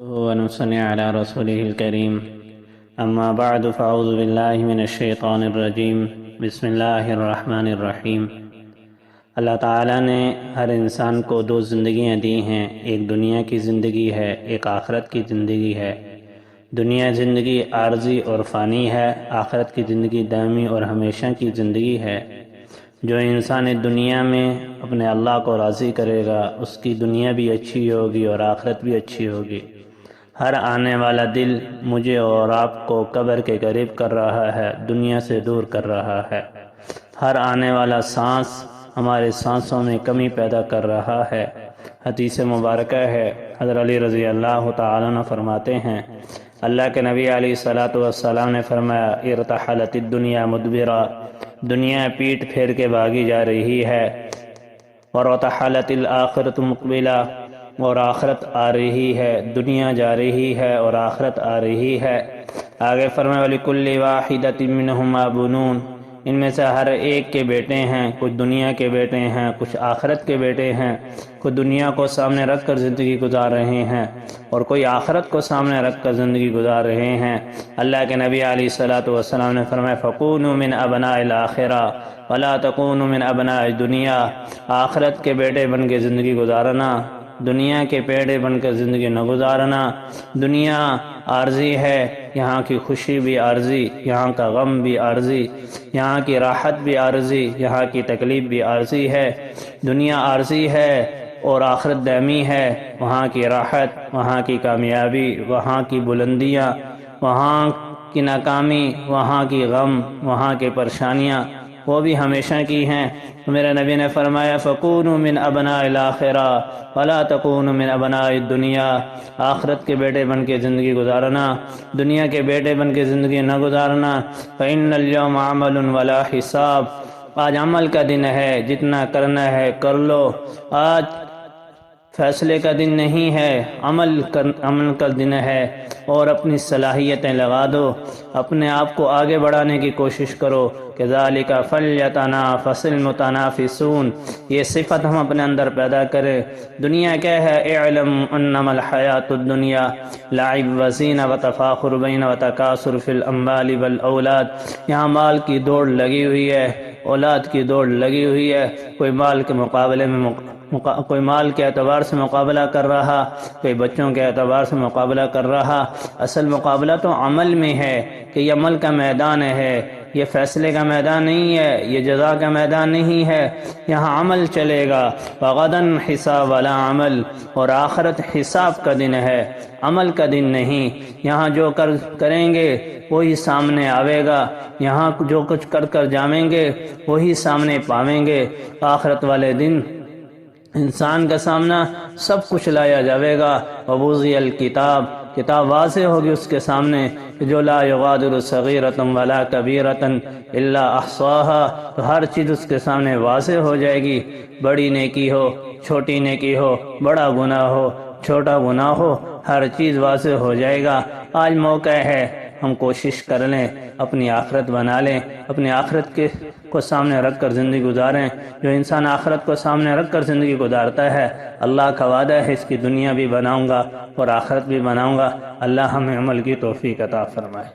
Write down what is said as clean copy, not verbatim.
ونصلي على رسوله الكريم أما بعد فأعوذ بالله من الشیطان الرجیم بسم اللہ الرحمن الرحیم۔ اللہ تعالیٰ نے ہر انسان کو دو زندگیاں دی ہیں، ایک دنیا کی زندگی ہے، ایک آخرت کی زندگی ہے۔ دنیا زندگی عارضی اور فانی ہے، آخرت کی زندگی دائمی اور ہمیشہ کی زندگی ہے۔ جو انسان دنیا میں اپنے اللہ کو راضی کرے گا اس کی دنیا بھی اچھی ہوگی اور آخرت بھی اچھی ہوگی۔ ہر آنے والا دل مجھے اور آپ کو قبر کے قریب کر رہا ہے، دنیا سے دور کر رہا ہے۔ ہر آنے والا سانس ہمارے سانسوں میں کمی پیدا کر رہا ہے۔ حدیث مبارکہ ہے، حضرت علی رضی اللہ تعالیٰ عنہ فرماتے ہیں، اللہ کے نبی علیہ الصلاۃ والسلام نے فرمایا، ارتحلت الدنیا مدبرا، دنیا پیٹ پھیر کے بھاگی جا رہی ہے، ورتحلت الآخرۃ مقبلہ، اور آخرت آ رہی ہے۔ دنیا جا رہی ہے اور آخرت آ رہی ہے۔ آگے فرمایا، وَلِكُلِّ وَاحِدَةٍ مِّنْهُمَا بُنُونَ، ان میں سے ہر ایک کے بیٹے ہیں، کچھ دنیا کے بیٹے ہیں، کچھ آخرت کے بیٹے ہیں۔ کوئی دنیا کو سامنے رکھ کر زندگی گزار رہے ہیں اور کوئی آخرت کو سامنے رکھ کر زندگی گزار رہے ہیں۔ اللہ کے نبی علیہ الصلاۃ والسلام نے فرمایا، فَكُونُوا مِنْ أَبْنَاءِ الْآخِرَةِ وَلَا تَكُونُوا مِنْ أَبْنَاءِ الدُّنْيَا، آخرت کے بیٹے بن کے زندگی گزارنا، دنیا کے پیڑے بن کر زندگی نہ گزارنا۔ دنیا عارضی ہے، یہاں کی خوشی بھی عارضی، یہاں کا غم بھی عارضی، یہاں کی راحت بھی عارضی، یہاں کی تکلیف بھی عارضی ہے۔ دنیا عارضی ہے اور آخرت دائمی ہے، وہاں کی راحت، وہاں کی کامیابی، وہاں کی بلندیاں، وہاں کی ناکامی، وہاں کی غم، وہاں کی پریشانیاں وہ بھی ہمیشہ کی ہیں۔ میرے نبی نے فرمایا، فَكُونُوا مِنْ أَبْنَاءِ الْآخِرَةِ وَلَا تَكُونُوا مِنْ أَبْنَاءِ الدُّنْيَا، آخرت کے بیٹے بن کے زندگی گزارنا، دنیا کے بیٹے بن کے زندگی نہ گزارنا۔ فَإِنَّ الْيَوْمَ عَمَلٌ وَلَا حِسَابٌ، آج عمل کا دن ہے، جتنا کرنا ہے کر لو۔ آج فیصلے کا دن نہیں ہے، عمل کا دن ہے، اور اپنی صلاحیتیں لگا دو، اپنے آپ کو آگے بڑھانے کی کوشش کرو۔ كَذَلِكَ فَلْيَتَنَافَسِ الْمُتَنَافِسُونَ، یہ صفت ہم اپنے اندر پیدا کریں۔ دنیا کیا ہے؟ اعلم انما الحیات الدنیا لعب وزینہ وتفاخر بین وتکاثر فی الاموال والاولاد، یہاں مال کی دوڑ لگی ہوئی ہے، اولاد کی دوڑ لگی ہوئی ہے۔ کوئی مال کے مقابلے میں کوئی مال کے اعتبار سے مقابلہ کر رہا، کوئی بچوں کے اعتبار سے مقابلہ کر رہا۔ اصل مقابلہ تو عمل میں ہے کہ یہ عمل کا میدان ہے، یہ فیصلے کا میدان نہیں ہے، یہ جزا کا میدان نہیں ہے، یہاں عمل چلے گا۔ وغداً حساب ولا عمل، اور آخرت حساب کا دن ہے، عمل کا دن نہیں۔ یہاں جو کریں گے وہی سامنے آئے گا، یہاں جو کچھ کر جائیں گے وہی سامنے پاویں گے۔ آخرت والے دن انسان کا سامنا سب کچھ لایا جاوے گا۔ ووضع الکتاب، کتاب واضح ہوگی اس کے سامنے، جو لا یغادر صغیرۃ ولا کبیرۃ الا احصاها، تو ہر چیز اس کے سامنے واضح ہو جائے گی، بڑی نیکی ہو، چھوٹی نیکی ہو، بڑا گناہ ہو، چھوٹا گناہ ہو، ہر چیز واضح ہو جائے گا۔ آج موقع ہے ہم کوشش کر لیں، اپنی آخرت بنا لیں، اپنی آخرت کو سامنے رکھ کر زندگی گزاریں۔ جو انسان آخرت کو سامنے رکھ کر زندگی گزارتا ہے، اللہ کا وعدہ ہے اس کی دنیا بھی بناؤں گا اور آخرت بھی بناؤں گا۔ اللہ ہمیں عمل کی توفیق عطا فرمائے۔